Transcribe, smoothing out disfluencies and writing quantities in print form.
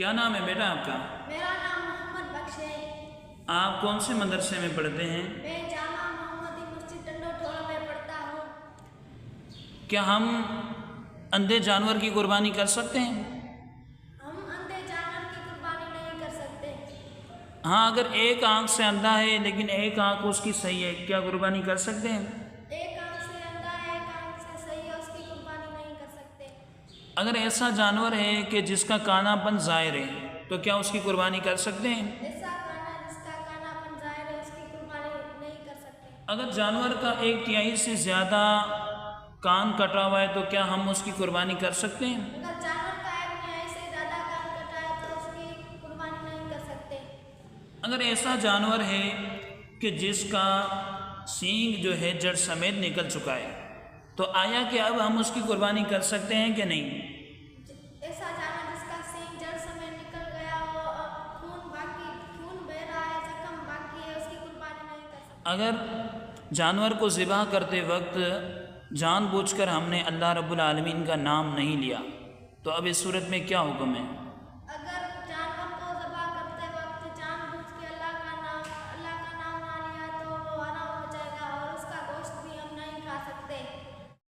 کیا نام ہے بیٹا آپ کا؟ میرا نام محمد بخش ہے۔ آپ کون سے مدرسے میں پڑھتے ہیں؟ میں جامع محمدی مسجد ٹنڈو ٹھوڑا میں پڑھتا ہوں۔ کیا ہم اندھے جانور کی قربانی کر سکتے ہیں؟ ہم اندھے جانور کی قربانی نہیں کر سکتے۔ ہاں، اگر ایک آنکھ سے اندھا ہے لیکن ایک آنکھ اس کی صحیح ہے، کیا قربانی کر سکتے ہیں؟ ایک آنکھ سے اندھا ہے، ایک آنکھ سے صحیح ہے، اس کی قربانی نہیں کر سکتے۔ اگر ایسا جانور ہے کہ جس کا کانا پن ظاہر ہے تو کیا اس کی قربانی کر سکتے ہیں؟ ایسا کانا جس کا کانا پن ظاہر ہے، اس کی قربانی نہیں کر سکتے۔ اگر جانور کا 1/3 سے زیادہ کان کٹا ہوا ہے تو کیا ہم اس کی قربانی کر سکتے ہیں؟ اگر جانور کا 1/3 سے زیادہ کان کٹا ہے تو اس کی قربانی نہیں کر سکتے۔ اگر ایسا جانور ہے کہ جس کا سینگ جو ہے جڑ سمیت نکل چکا ہے تو آیا کہ اب ہم اس کی قربانی کر سکتے ہیں کہ نہیں؟ ایسا جانور جس کا سینگ جڑ سمیت نکل گیا ہو اور خون بہہ رہا ہے، زخم باقی ہے، اس کی قربانی نہیں کر سکتے۔ اگر جانور کو ذبح کرتے وقت جان بوجھ کر ہم نے اللہ رب العالمین کا نام نہیں لیا تو اب اس صورت میں کیا حکم ہے؟